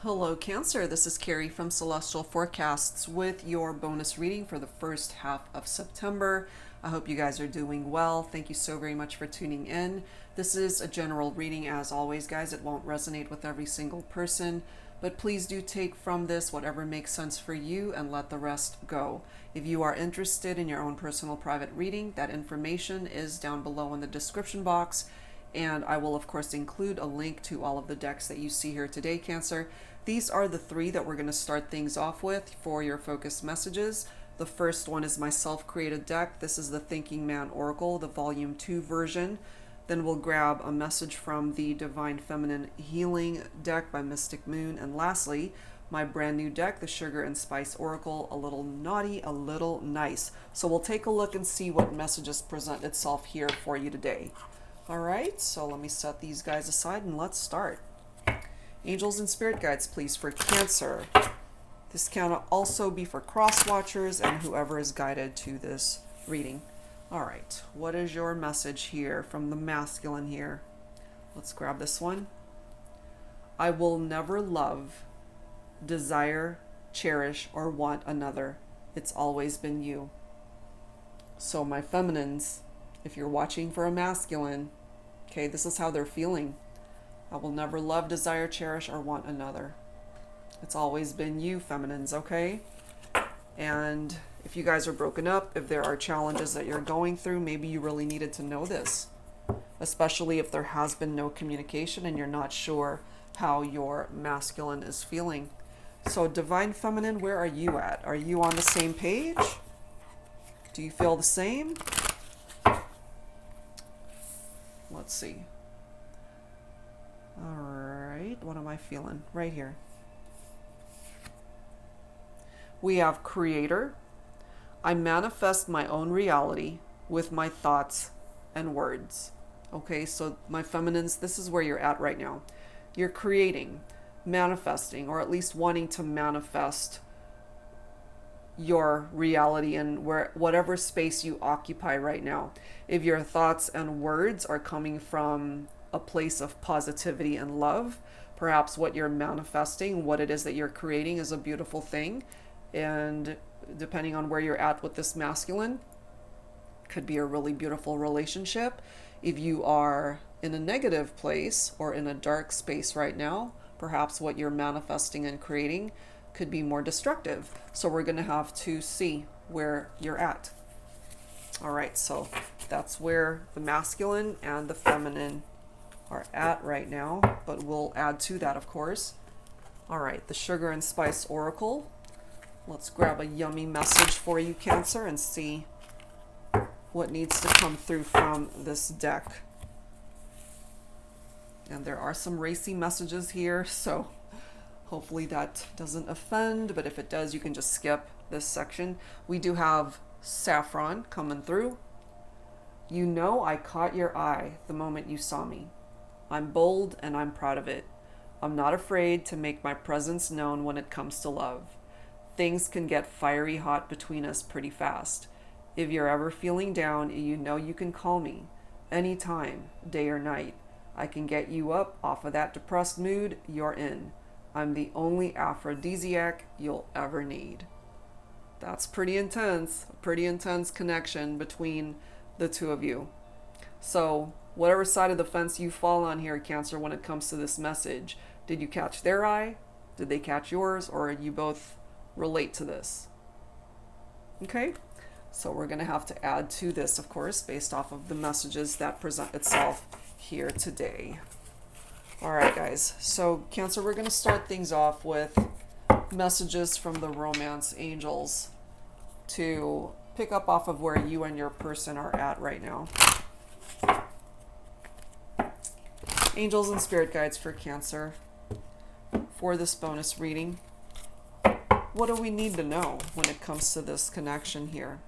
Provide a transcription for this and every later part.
Hello Cancer, this is Carrie from Celestial Forecasts with your bonus reading for the first half of September. I hope you guys are doing well. Thank you so very much for tuning in. This is a general reading as always, guys. It won't resonate with every single person, but please do take from this whatever makes sense for you and let the rest go. If you are interested in your own personal private reading, that information is down below in the description box. And I will, of course, include a link to all of the decks that you see here today, Cancer. These are the three that we're going to start things off with for your focus messages. The first one is my self-created deck. This is the Thinking Man Oracle, the Volume 2 version. Then we'll grab a message from the Divine Feminine Healing deck by Mystic Moon. And lastly, my brand new deck, the Sugar and Spice Oracle, a little naughty, a little nice. So we'll take a look and see what messages present itself here for you today. All right, so let me set these guys aside and let's start. Angels and spirit guides, please, for Cancer. This can also be for cross watchers and whoever is guided to this reading. All right, what is your message here from the masculine here? Let's grab this one. I will never love, desire, cherish, or want another. It's always been you. So my feminines, if you're watching for a masculine, okay, this is how they're feeling. I will never love, desire, cherish, or want another. It's always been you, feminines, okay? And if you guys are broken up, if there are challenges that you're going through, maybe you really needed to know this, especially if there has been no communication and you're not sure how your masculine is feeling. So Divine Feminine, where are you at? Are you on the same page? Do you feel the same? Let's see. All right, what am I feeling? Right here. We have Creator. I manifest my own reality with my thoughts and words. Okay, so my feminines, this is where you're at right now. You're creating, manifesting, or at least wanting to manifest your reality in whatever space you occupy right now. If your thoughts and words are coming from a place of positivity and love, perhaps what you're manifesting, what it is that you're creating is a beautiful thing. And depending on where you're at with this masculine, could be a really beautiful relationship. If you are in a negative place or in a dark space right now, perhaps what you're manifesting and creating could be more destructive. So we're going to have to see where you're at. All right, so that's where the masculine and the feminine are at right now, but we'll add to that, of course. All right, the Sugar and Spice Oracle. Let's grab a yummy message for you, Cancer, and see what needs to come through from this deck. And there are some racy messages here, so hopefully that doesn't offend, but if it does, you can just skip this section. We do have Saffron coming through. You know, I caught your eye the moment you saw me. I'm bold and I'm proud of it. I'm not afraid to make my presence known when it comes to love. Things can get fiery hot between us pretty fast. If you're ever feeling down, you know you can call me anytime, day or night. I can get you up off of that depressed mood you're in. I'm the only aphrodisiac you'll ever need. That's pretty intense, a pretty intense connection between the two of you. So whatever side of the fence you fall on here, Cancer, when it comes to this message, did you catch their eye? Did they catch yours? Or you both relate to this? Okay, so we're going to have to add to this, of course, based off of the messages that present itself here today. All right, guys. So, Cancer, we're going to start things off with messages from the romance angels to pick up off of where you and your person are at right now. Angels and spirit guides for Cancer for this bonus reading. What do we need to know when it comes to this connection here?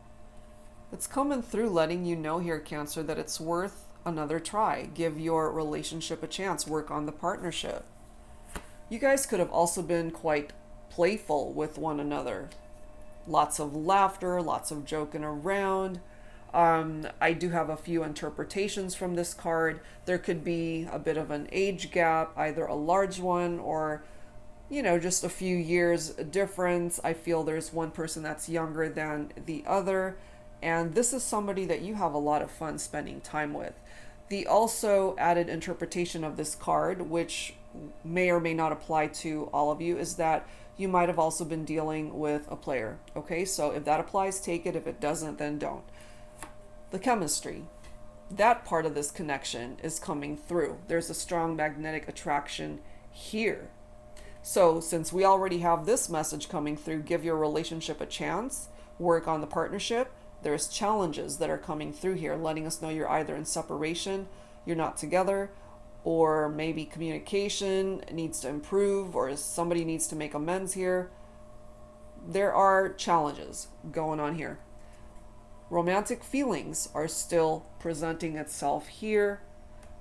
It's coming through letting you know here, Cancer, that it's worth another try. Give your relationship a chance. Work on the partnership. You guys could have also been quite playful with one another. Lots of laughter, lots of joking around. I do have a few interpretations from this card. There could be a bit of an age gap, either a large one or you know, just a few years difference. I feel there's one person that's younger than the other, and this is somebody that you have a lot of fun spending time with. The also added interpretation of this card, which may or may not apply to all of you, is that you might have also been dealing with a player. Okay, so if that applies, take it. If it doesn't, then don't. The chemistry, that part of this connection is coming through. There's a strong magnetic attraction here. So since we already have this message coming through, give your relationship a chance, work on the partnership. There's challenges that are coming through here, letting us know you're either in separation, you're not together, or maybe communication needs to improve, or somebody needs to make amends here. There are challenges going on here. Romantic feelings are still presenting itself here.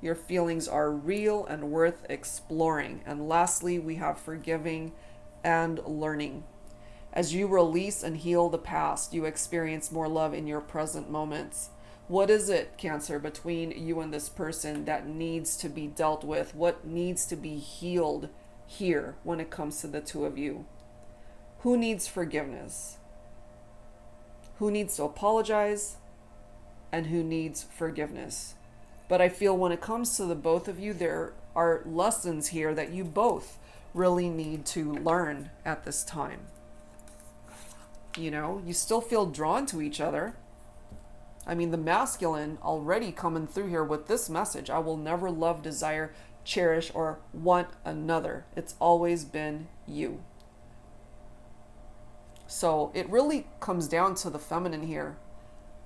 Your feelings are real and worth exploring. And lastly, we have forgiving and learning. As you release and heal the past, you experience more love in your present moments. What is it, Cancer, between you and this person that needs to be dealt with? What needs to be healed here when it comes to the two of you? Who needs forgiveness? Who needs to apologize? And who needs forgiveness? But I feel when it comes to the both of you, there are lessons here that you both really need to learn at this time. You know, you still feel drawn to each other. I mean, the masculine already coming through here with this message. I will never love, desire, cherish, or want another. It's always been you. So it really comes down to the feminine here.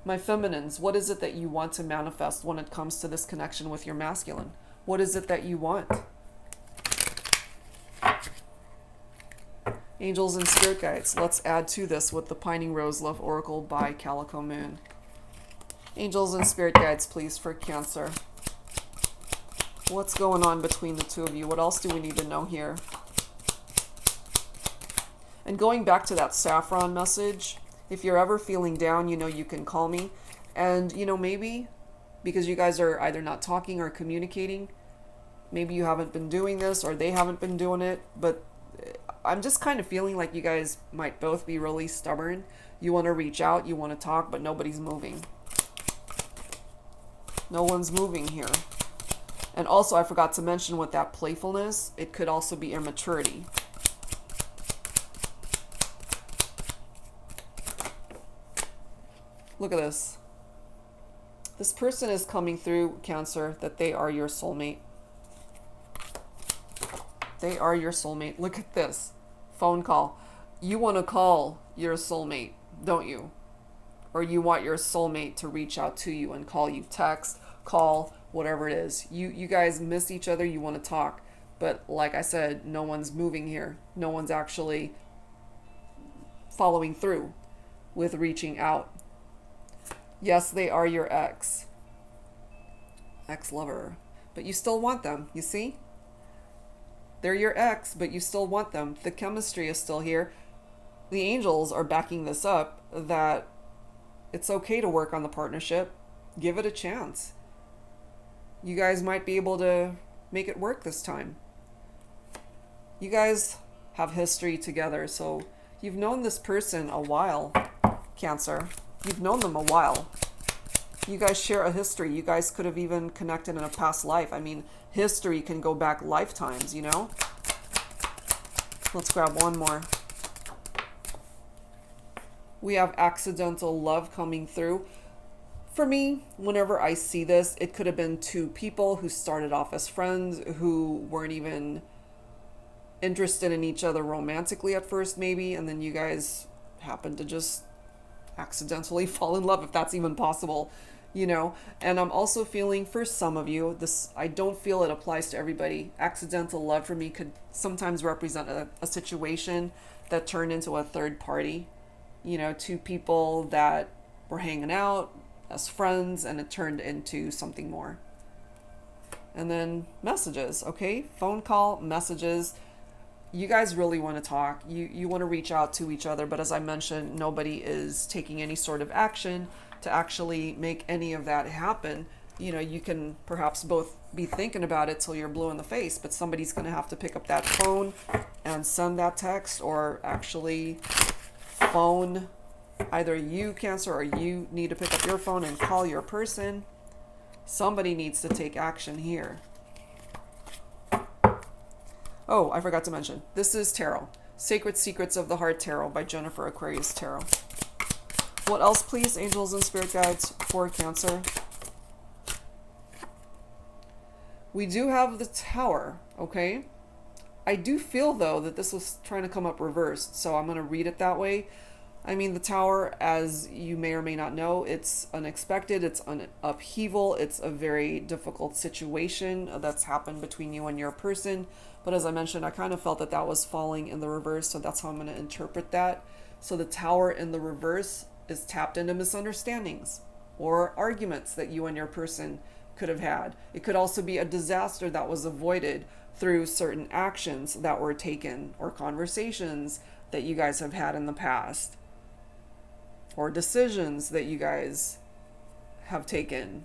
My feminines, what is it that you want to manifest when it comes to this connection with your masculine? What is it that you want? Angels and spirit guides, let's add to this with the Pining Rose Love Oracle by Calico Moon. Angels and spirit guides, please, for Cancer. What's going on between the two of you? What else do we need to know here? And going back to that saffron message, if you're ever feeling down, you know, you can call me. And, you know, maybe because you guys are either not talking or communicating, maybe you haven't been doing this or they haven't been doing it, but I'm just kind of feeling like you guys might both be really stubborn. You want to reach out, you want to talk, but nobody's moving. No one's moving here. And also, I forgot to mention with that playfulness, it could also be immaturity. Look at this. This person is coming through, Cancer, that they are your soulmate. They are your soulmate. Look at this. Phone call. You want to call your soulmate, don't you? Or you want your soulmate to reach out to you and call you, text, call, whatever it is. You guys miss each other, you want to talk. But like I said, no one's moving here. No one's actually following through with reaching out. Yes, they are your ex-lover. But you still want them, you see? They're your ex, but you still want them. The chemistry is still here. The angels are backing this up, that it's okay to work on the partnership. Give it a chance. You guys might be able to make it work this time. You guys have history together, so you've known this person a while, Cancer. You've known them a while. You guys share a history. You guys could have even connected in a past life. I mean, history can go back lifetimes, you know? Let's grab one more. We have accidental love coming through. For me, whenever I see this, it could have been two people who started off as friends, who weren't even interested in each other romantically at first, maybe, and then you guys happened to just accidentally fall in love, if that's even possible, you know. And I'm also feeling for some of you, this, I don't feel it applies to everybody. Accidental love for me could sometimes represent a situation that turned into a third party, you know, two people that were hanging out as friends and it turned into something more. And then messages, okay? Phone call, messages. You guys really want to talk. You want to reach out to each other, but as I mentioned, nobody is taking any sort of action to actually make any of that happen. You know, you can perhaps both be thinking about it till you're blue in the face, but somebody's going to have to pick up that phone and send that text, or actually phone either you, Cancer, or you need to pick up your phone and call your person. Somebody needs to take action here. Oh, I forgot to mention, this is tarot. Sacred Secrets of the Heart Tarot by Jennifer Aquarius Tarot. What else, please, angels and spirit guides, for Cancer? We do have the Tower, okay? I do feel, though, that this was trying to come up reversed, so I'm going to read it that way. I mean, the Tower, as you may or may not know, it's unexpected, it's an upheaval, it's a very difficult situation that's happened between you and your person. But as I mentioned, I kind of felt that that was falling in the reverse, so that's how I'm going to interpret that. So the Tower in the reverse is tapped into misunderstandings or arguments that you and your person could have had. It could also be a disaster that was avoided through certain actions that were taken, or conversations that you guys have had in the past, or decisions that you guys have taken.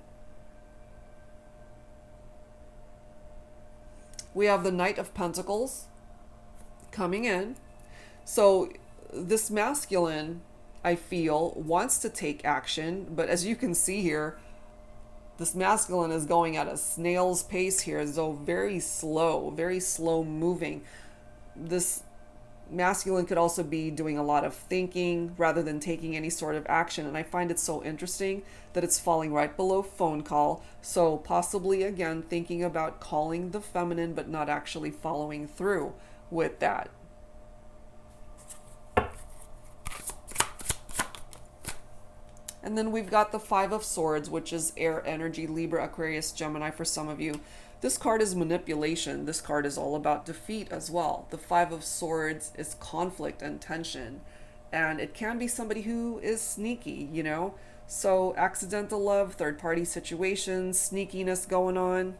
We have the Knight of Pentacles coming in. So this masculine, I feel, wants to take action, but as you can see here, this masculine is going at a snail's pace here, so very slow moving. This masculine could also be doing a lot of thinking rather than taking any sort of action. And I find it so interesting that it's falling right below phone call. So possibly, again, thinking about calling the feminine, but not actually following through with that. And then we've got the Five of Swords, which is air energy, Libra, Aquarius, Gemini for some of you. This card is manipulation. This card is all about defeat as well. The Five of Swords is conflict and tension. And it can be somebody who is sneaky, you know? So accidental love, third-party situations, sneakiness going on.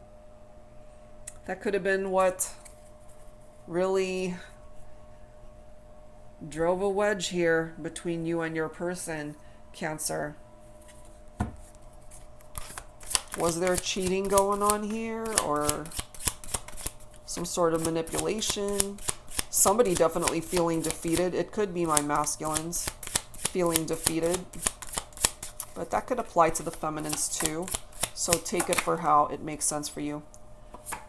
That could have been what really drove a wedge here between you and your person, Cancer. Was there cheating going on here, or some sort of manipulation? Somebody definitely feeling defeated. It could be my masculines feeling defeated, but that could apply to the feminines too. So take it for how it makes sense for you.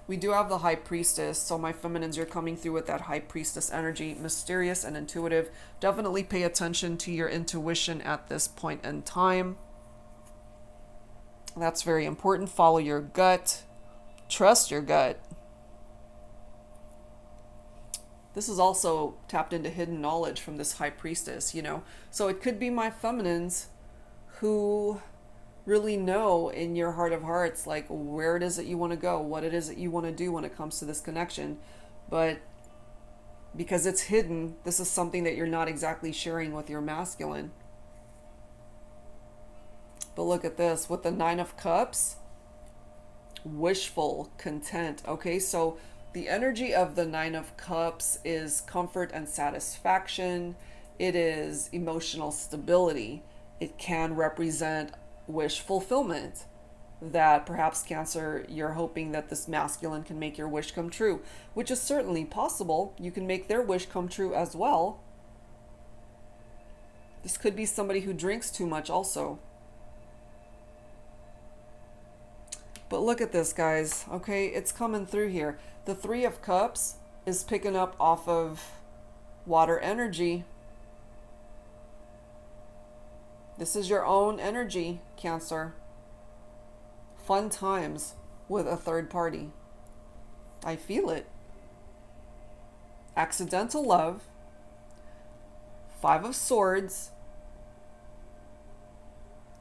We do have the High Priestess. So my feminines, you're coming through with that High Priestess energy, mysterious and intuitive. Definitely pay attention to your intuition at this point in time. That's very important. Follow your gut. Trust your gut. This is also tapped into hidden knowledge from this High Priestess, you know. So it could be my feminines who really know in your heart of hearts, like, where it is that you want to go, what it is that you want to do when it comes to this connection. But because it's hidden, this is something that you're not exactly sharing with your masculine. But look at this, with the Nine of Cups, wishful, content. Okay, so the energy of the Nine of Cups is comfort and satisfaction. It is emotional stability. It can represent wish fulfillment, that perhaps, Cancer, you're hoping that this masculine can make your wish come true, which is certainly possible. You can make their wish come true as well. This could be somebody who drinks too much also. But look at this, guys. Okay, it's coming through here. The Three of Cups is picking up off of water energy. This is your own energy, Cancer. Fun times with a third party. I feel it. Accidental love. Five of Swords.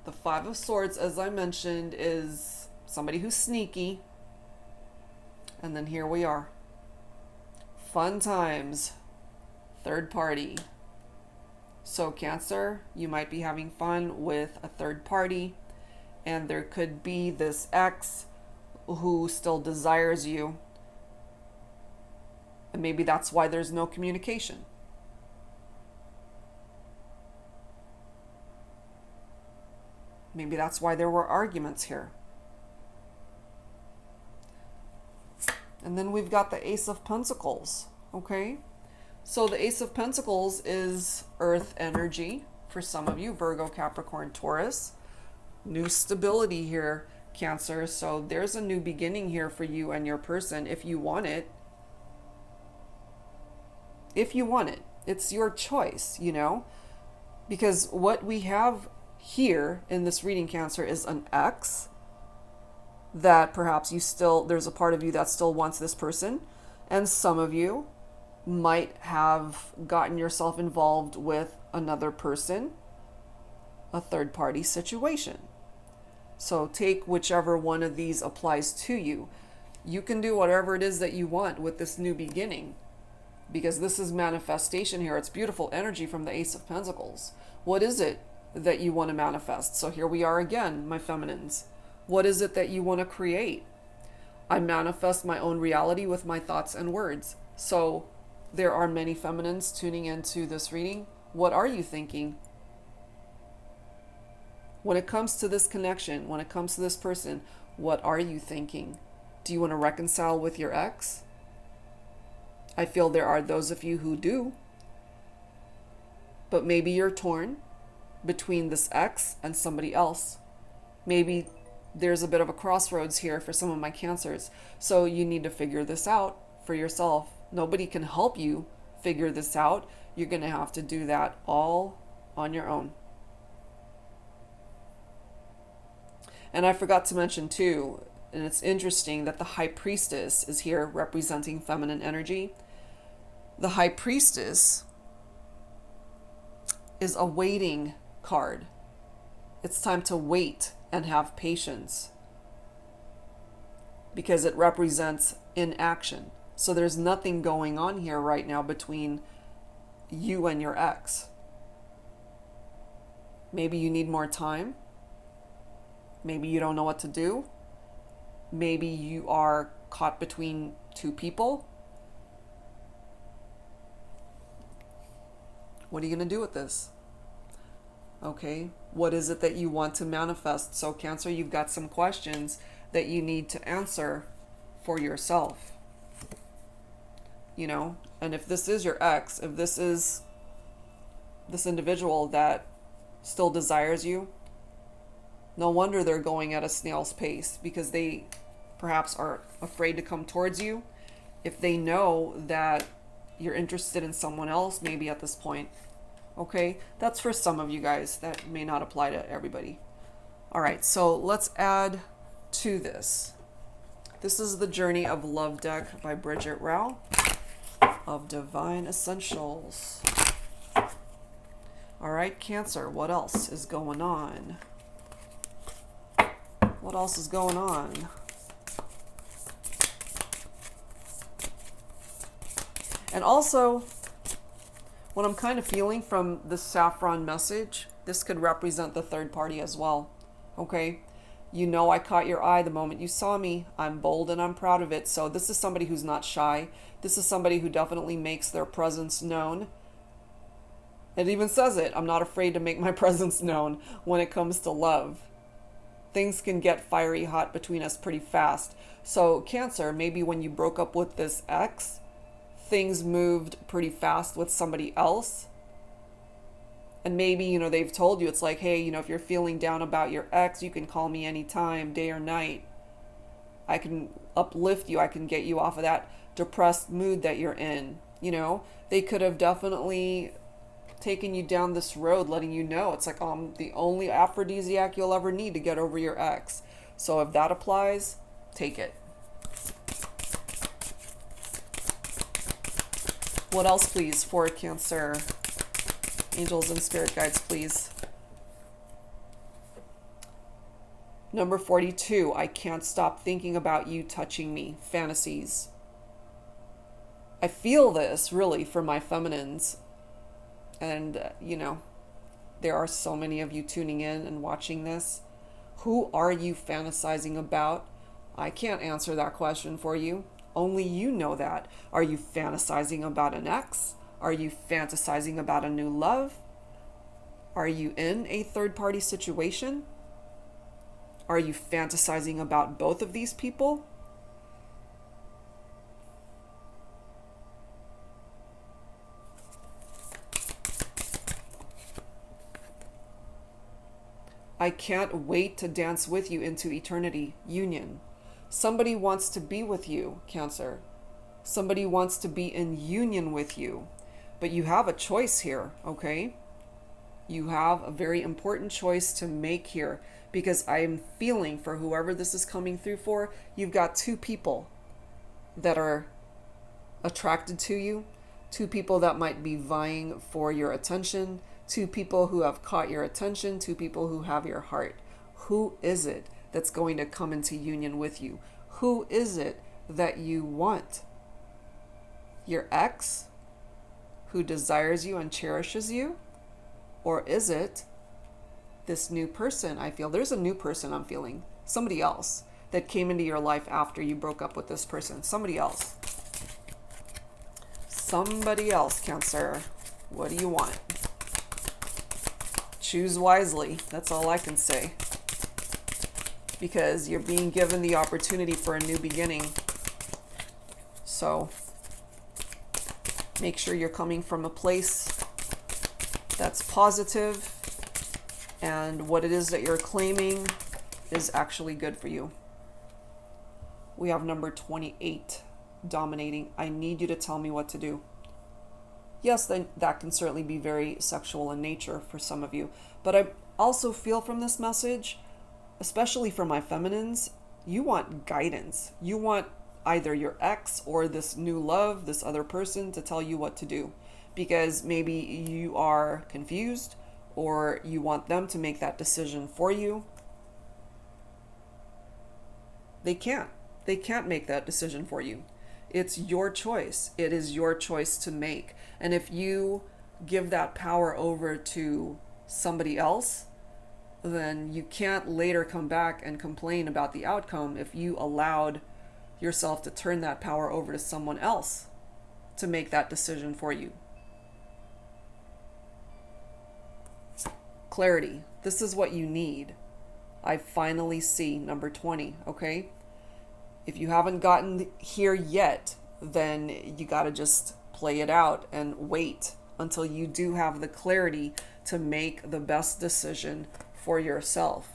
The Five of Swords, as I mentioned, is somebody who's sneaky. And then here we are. Fun times. Third party. So Cancer, you might be having fun with a third party, and there could be this ex who still desires you, and maybe that's why there's no communication. Maybe that's why there were arguments here. And then we've got the Ace of Pentacles. Okay. So the Ace of Pentacles is earth energy for some of you, Virgo, Capricorn, Taurus. New stability here, Cancer. So there's a new beginning here for you and your person if you want it. If you want it. It's your choice, you know. Because what we have here in this reading, Cancer, is an ex that perhaps there's a part of you that still wants this person. And some of you might have gotten yourself involved with another person, a third party situation. So take whichever one of these applies to you. You can do whatever it is that you want with this new beginning, because this is manifestation here. It's beautiful energy from the Ace of Pentacles. What is it that you want to manifest? So here we are again, my feminines. What is it that you want to create? I manifest my own reality with my thoughts and words. So there are many feminines tuning into this reading. What are you thinking? When it comes to this connection, when it comes to this person, what are you thinking? Do you want to reconcile with your ex? I feel there are those of you who do. But maybe you're torn between this ex and somebody else. Maybe there's a bit of a crossroads here for some of my Cancers. So you need to figure this out for yourself. Nobody can help you figure this out. You're going to have to do that all on your own. And I forgot to mention too, and it's interesting that the High Priestess is here representing feminine energy. The High Priestess is a waiting card. It's time to wait and have patience, because it represents inaction. So there's nothing going on here right now between you and your ex. Maybe you need more time. Maybe you don't know what to do. Maybe you are caught between two people. What are you going to do with this? Okay, what is it that you want to manifest? So Cancer, you've got some questions that you need to answer for yourself. You know, and if this is your ex, if this is this individual that still desires you, no wonder they're going at a snail's pace, because they perhaps are afraid to come towards you. If they know that you're interested in someone else, maybe at this point. Okay, that's for some of you guys. That may not apply to everybody. All right, so let's add to this. This is the Journey of Love deck by Bridget Rao of Divine Essentials. All right, Cancer, what else is going on? What else is going on? And also, what I'm kind of feeling from this saffron message, this could represent the third party as well. Okay? You know, I caught your eye the moment you saw me. I'm bold and I'm proud of it. So this is somebody who's not shy. This is somebody who definitely makes their presence known. It even says it. I'm not afraid to make my presence known when it comes to love. Things can get fiery hot between us pretty fast. So Cancer, maybe when you broke up with this ex, things moved pretty fast with somebody else. And maybe, you know, they've told you, it's like, hey, you know, if you're feeling down about your ex, you can call me anytime, day or night. I can uplift you. I can get you off of that depressed mood that you're in. You know, they could have definitely taken you down this road, letting you know it's like, the only aphrodisiac you'll ever need to get over your ex. So if that applies, take it. What else, please, for Cancer? Angels and spirit guides, please. Number 42, I can't stop thinking about you touching me. Fantasies. I feel this, really, for my feminines. And, you know, there are so many of you tuning in and watching this. Who are you fantasizing about? I can't answer that question for you. Only you know that. Are you fantasizing about an ex? Are you fantasizing about a new love? Are you in a third-party situation? Are you fantasizing about both of these people? I can't wait to dance with you into eternity. Union. Somebody wants to be with you, Cancer. Somebody wants to be in union with you. But you have a choice here, okay? You have a very important choice to make here, because I am feeling for whoever this is coming through for, you've got two people that are attracted to you, two people that might be vying for your attention, two people who have caught your attention, two people who have your heart. Who is it that's going to come into union with you? Who is it that you want? Your ex who desires you and cherishes you? Or is it this new person? I feel there's a new person I'm feeling. Somebody else that came into your life after you broke up with this person. Somebody else. Somebody else, Cancer. What do you want? Choose wisely. That's all I can say. Because you're being given the opportunity for a new beginning. So make sure you're coming from a place that's positive, and what it is that you're claiming is actually good for you. We have number 28 dominating. I need you to tell me what to do. Yes, that can certainly be very sexual in nature for some of you, but I also feel from this message, especially for my feminines, you want guidance. You want either your ex or this new love, this other person, to tell you what to do. Because maybe you are confused, or you want them to make that decision for you. They can't. They can't make that decision for you. It's your choice. It is your choice to make. And if you give that power over to somebody else, then you can't later come back and complain about the outcome if you allowed yourself to turn that power over to someone else to make that decision for you. Clarity. This is what you need. I finally see number 20, okay? If you haven't gotten here yet, then you got to just play it out and wait until you do have the clarity to make the best decision for yourself.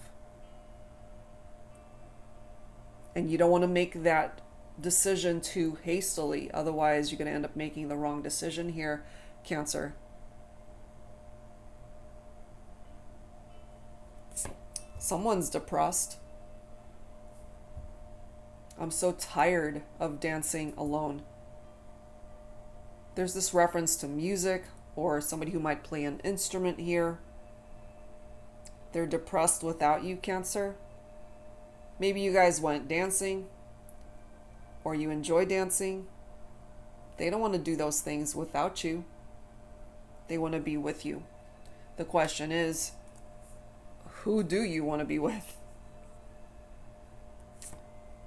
And you don't want to make that decision too hastily, otherwise you're going to end up making the wrong decision here, Cancer. Someone's depressed. I'm so tired of dancing alone. There's this reference to music or somebody who might play an instrument here. They're depressed without you, Cancer. Maybe you guys went dancing or you enjoy dancing. They don't want to do those things without you. They want to be with you. The question is, who do you want to be with?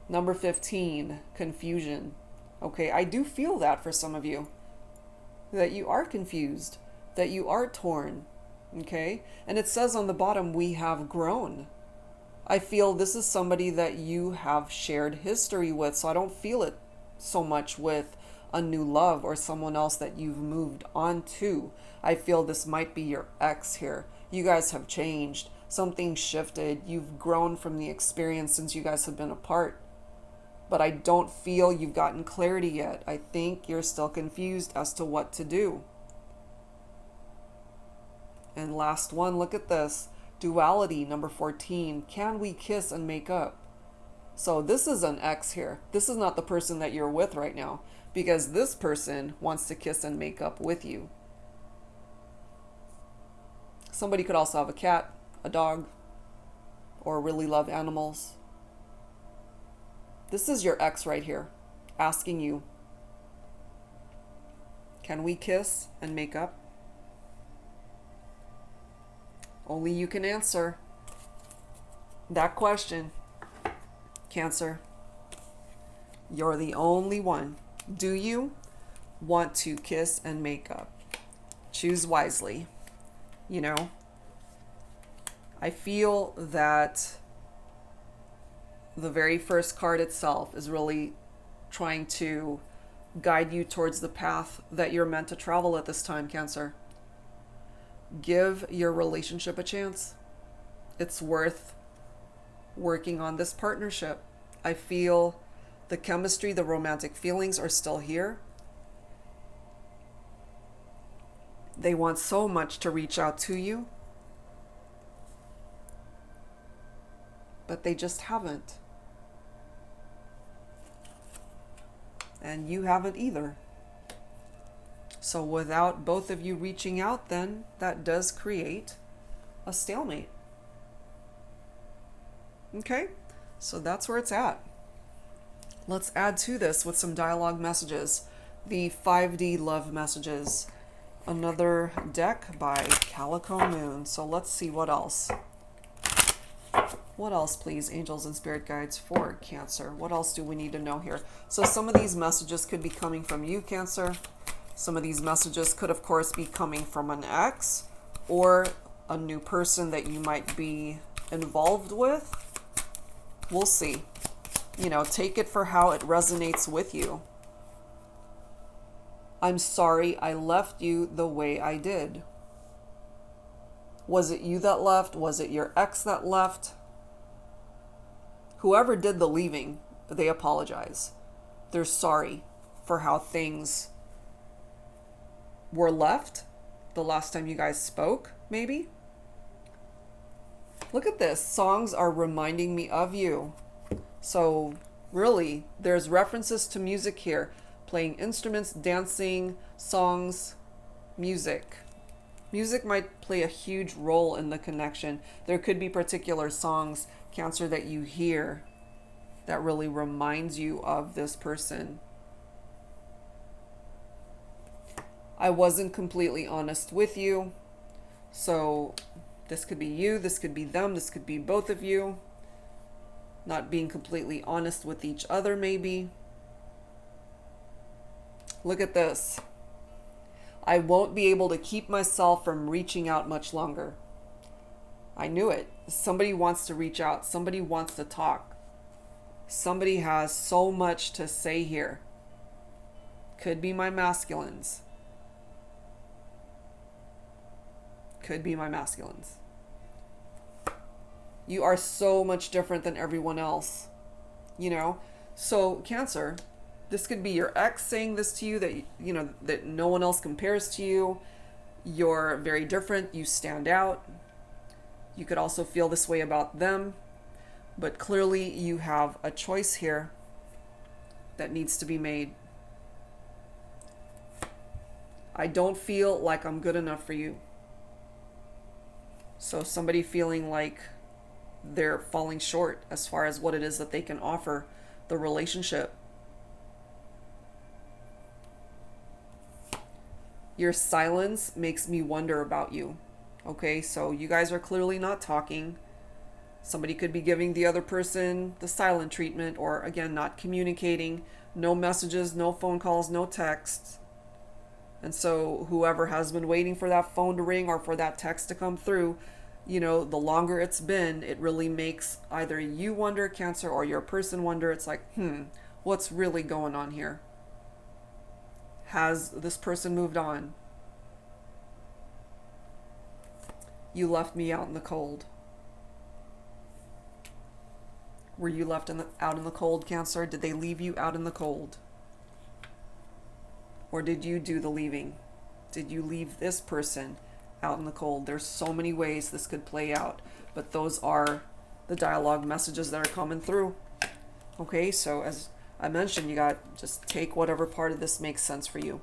Number 15, confusion. Okay, I do feel that for some of you. That you are confused. That you are torn. Okay? And it says on the bottom, we have grown. I feel this is somebody that you have shared history with, so I don't feel it so much with a new love or someone else that you've moved on to. I feel this might be your ex here. You guys have changed. Something shifted. You've grown from the experience since you guys have been apart. But I don't feel you've gotten clarity yet. I think you're still confused as to what to do. And last one, look at this. Duality, number 14. Can we kiss and make up? So this is an ex here. This is not the person that you're with right now, because this person wants to kiss and make up with you. Somebody could also have a cat, a dog, or really love animals. This is your ex right here, asking you, can we kiss and make up? Only you can answer that question, Cancer. You're the only one. Do you want to kiss and make up? Choose wisely. You know, I feel that the very first card itself is really trying to guide you towards the path that you're meant to travel at this time, Cancer. Give your relationship a chance. it's worth working on this partnership. I feel the chemistry, the romantic feelings are still here. They want so much to reach out to you, but they just haven't. And you haven't either. So without both of you reaching out, then that does create a stalemate. Okay, so that's where it's at. Let's add to this with some dialogue messages. The 5D love messages. Another deck by Calico Moon. So let's see what else. What else, please, angels and spirit guides for Cancer? What else do we need to know here? So some of these messages could be coming from you, Cancer. Some of these messages could, of course, be coming from an ex or a new person that you might be involved with. We'll see. You know, take it for how it resonates with you. I'm sorry I left you the way I did. Was it you that left? Was it your ex that left? Whoever did the leaving, they apologize. They're sorry for how things were left the last time you guys spoke, maybe. Look at this. Songs are reminding me of you. So really, there's references to music here. Playing instruments, dancing, songs, music. Music might play a huge role in the connection. There could be particular songs, Cancer, that you hear that really reminds you of this person. I wasn't completely honest with you. So this could be you, this could be them, this could be both of you. Not being completely honest with each other, maybe. Look at this. I won't be able to keep myself from reaching out much longer. I knew it. Somebody wants to reach out. Somebody wants to talk. Somebody has so much to say here. Could be my masculines. Could be my masculines. You are so much different than everyone else. You know? So, Cancer, this could be your ex saying this to you, that you know that no one else compares to you. You're very different. You stand out. You could also feel this way about them. But clearly you have a choice here that needs to be made. I don't feel like I'm good enough for you. So somebody feeling like they're falling short as far as what it is that they can offer the relationship. Your silence makes me wonder about you. Okay, so you guys are clearly not talking. Somebody could be giving the other person the silent treatment, or again, not communicating. No messages, no phone calls, no texts. And so whoever has been waiting for that phone to ring or for that text to come through, you know, the longer it's been, it really makes either you wonder, Cancer, or your person wonder. It's like, what's really going on here? Has this person moved on? You left me out in the cold. Were you left out in the cold, Cancer? Did they leave you out in the cold? Or did you do the leaving? Did you leave this person out in the cold? There's so many ways this could play out, but those are the dialogue messages that are coming through. Okay, so as I mentioned, you got just take whatever part of this makes sense for you.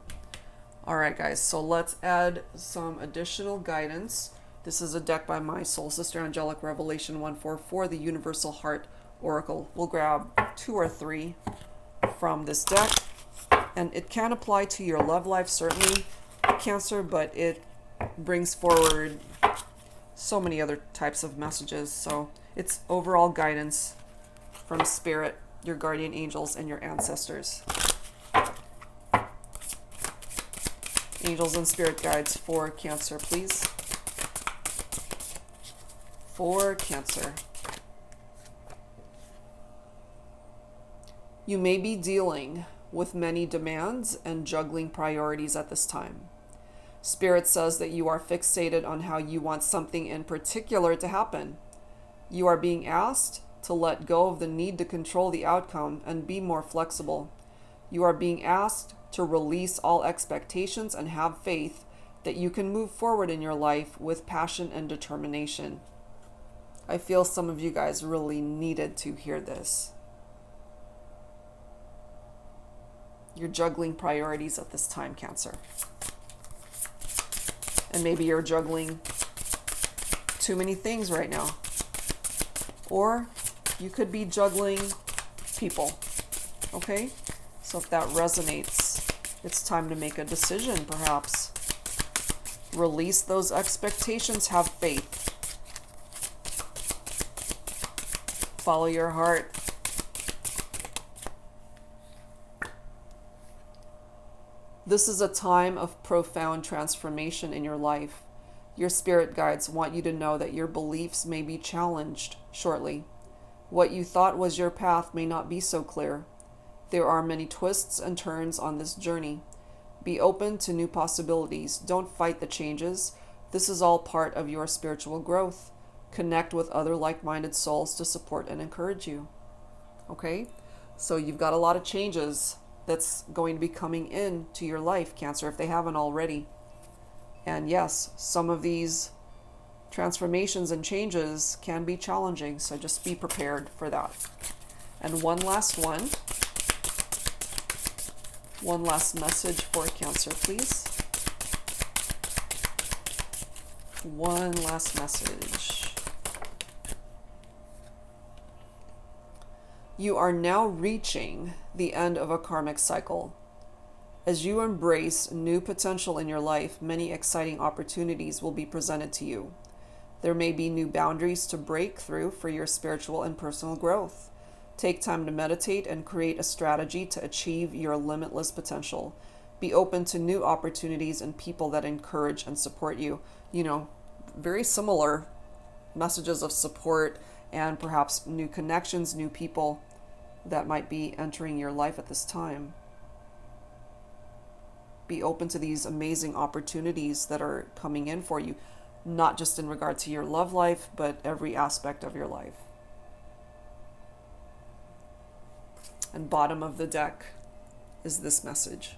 All right, guys, so let's add some additional guidance. This is a deck by my soul sister, Angelic Revelation 144, the Universal Heart Oracle. We'll grab 2 or 3 from this deck, and it can apply to your love life, certainly, Cancer, but it brings forward so many other types of messages. So it's overall guidance from Spirit, your guardian angels, and your ancestors. Angels and spirit guides for Cancer, please. For Cancer. You may be dealing with many demands and juggling priorities at this time. Spirit says that you are fixated on how you want something in particular to happen. You are being asked to let go of the need to control the outcome and be more flexible. You are being asked to release all expectations and have faith that you can move forward in your life with passion and determination. I feel some of you guys really needed to hear this. You're juggling priorities at this time, Cancer. And maybe you're juggling too many things right now. Or you could be juggling people. Okay? So if that resonates, it's time to make a decision, perhaps. Release those expectations. Have faith. Follow your heart. This is a time of profound transformation in your life. Your spirit guides want you to know that your beliefs may be challenged shortly. What you thought was your path may not be so clear. There are many twists and turns on this journey. Be open to new possibilities. Don't fight the changes. This is all part of your spiritual growth. Connect with other like-minded souls to support and encourage you. Okay? So you've got a lot of changes that's going to be coming into your life, Cancer, if they haven't already. And yes, some of these transformations and changes can be challenging, so just be prepared for that. And one last message for Cancer, please. One last message. You are now reaching the end of a karmic cycle. As you embrace new potential in your life, many exciting opportunities will be presented to you. There may be new boundaries to break through for your spiritual and personal growth. Take time to meditate and create a strategy to achieve your limitless potential. Be open to new opportunities and people that encourage and support you. You know, very similar messages of support and perhaps new connections, new people that might be entering your life at this time. Be open to these amazing opportunities that are coming in for you, not just in regard to your love life, but every aspect of your life. And bottom of the deck is this message.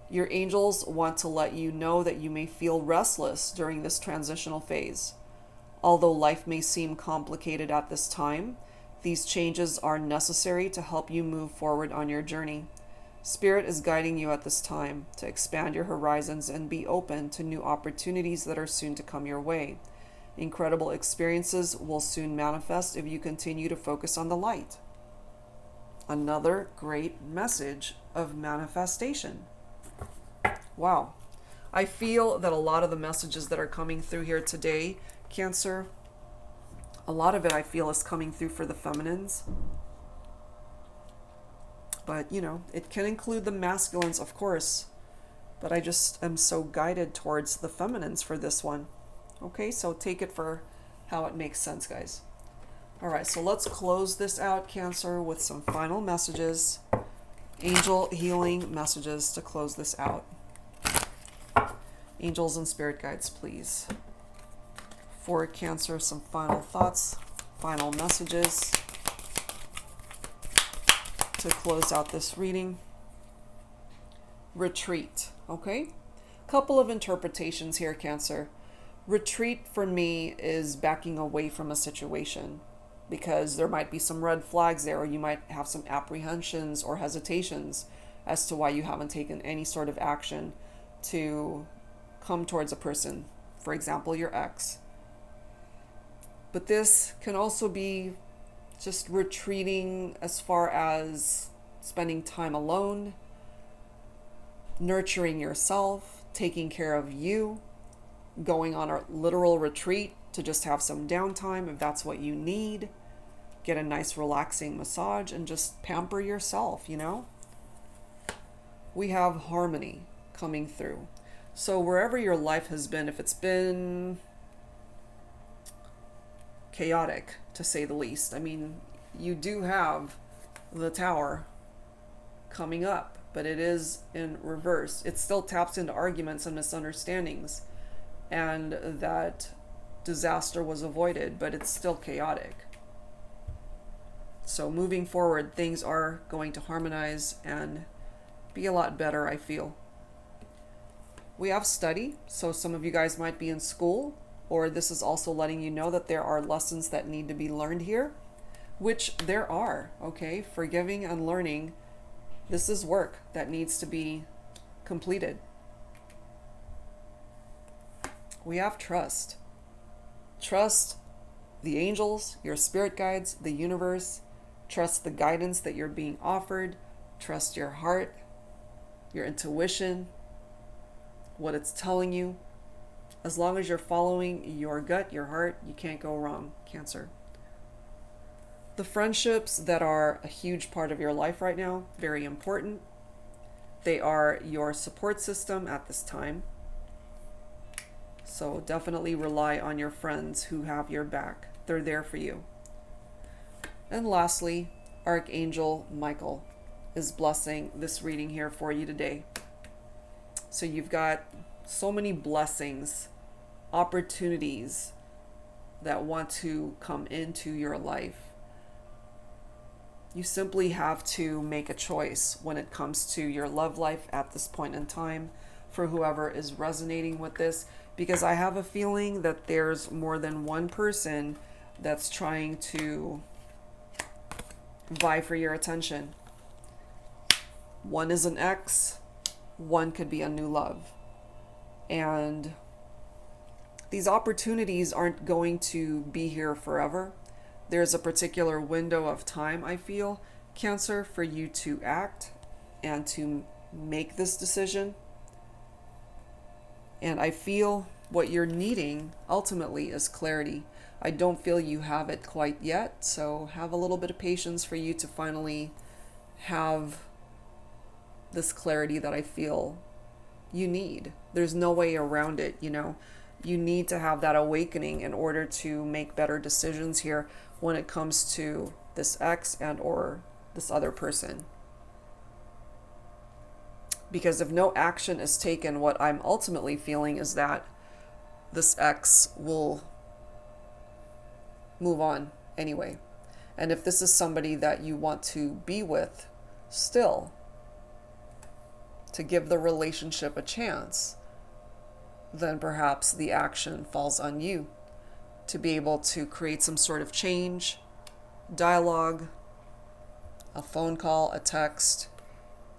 Your angels want to let you know that you may feel restless during this transitional phase. Although life may seem complicated at this time, these changes are necessary to help you move forward on your journey. Spirit is guiding you at this time to expand your horizons and be open to new opportunities that are soon to come your way. Incredible experiences will soon manifest if you continue to focus on the light. Another great message of manifestation. Wow. I feel that a lot of the messages that are coming through here today, Cancer, a lot of it I feel is coming through for the feminines. But, you know, it can include the masculines, of course. But I just am so guided towards the feminines for this one. Okay, so take it for how it makes sense, guys. All right, so let's close this out, Cancer, with some final messages. Angel healing messages to close this out. Angels and spirit guides, please. For Cancer, some final thoughts, final messages to close out this reading. Retreat, okay? Couple of interpretations here, Cancer. Retreat for me is backing away from a situation because there might be some red flags there, or you might have some apprehensions or hesitations as to why you haven't taken any sort of action to come towards a person, for example, your ex. But this can also be just retreating as far as spending time alone, nurturing yourself, taking care of you, going on a literal retreat to just have some downtime if that's what you need. Get a nice relaxing massage and just pamper yourself, you know? We have harmony coming through. So wherever your life has been, if it's been chaotic, to say the least. I mean, you do have the Tower coming up, but it is in reverse. It still taps into arguments and misunderstandings and that disaster was avoided, but it's still chaotic. So moving forward, things are going to harmonize and be a lot better, I feel. We have study, so some of you guys might be in school, or this is also letting you know that there are lessons that need to be learned here, which there are, okay? Forgiving and learning, this is work that needs to be completed. We have trust. Trust the angels, your spirit guides, the universe. Trust the guidance that you're being offered. Trust your heart, your intuition, what it's telling you. As long as you're following your gut, your heart, you can't go wrong, Cancer. The friendships that are a huge part of your life right now, very important. They are your support system at this time. So definitely rely on your friends who have your back. They're there for you. And lastly, Archangel Michael is blessing this reading here for you today. So you've got so many blessings, opportunities that want to come into your life. You simply have to make a choice when it comes to your love life at this point in time, for whoever is resonating with this, because I have a feeling that there's more than one person that's trying to vie for your attention. One is an ex, one could be a new love. And these opportunities aren't going to be here forever. There's a particular window of time, I feel, Cancer, for you to act and to make this decision. And I feel what you're needing ultimately is clarity. I don't feel you have it quite yet, so have a little bit of patience for you to finally have this clarity that I feel you need. There's no way around it, you know. You need to have that awakening in order to make better decisions here when it comes to this ex and or this other person. Because if no action is taken, what I'm ultimately feeling is that this ex will move on anyway. And if this is somebody that you want to be with still, to give the relationship a chance, then perhaps the action falls on you to be able to create some sort of change, dialogue, a phone call, a text,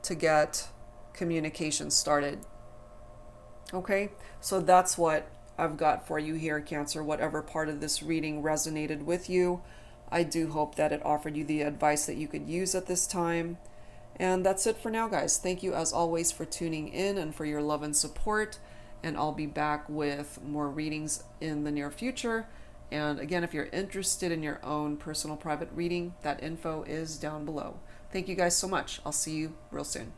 to get communication started. Okay, so that's what I've got for you here, Cancer. Whatever part of this reading resonated with you, I do hope that it offered you the advice that you could use at this time. And that's it for now, guys. Thank you as always for tuning in and for your love and support. And I'll be back with more readings in the near future. And again, if you're interested in your own personal private reading, that info is down below. Thank you guys so much. I'll see you real soon.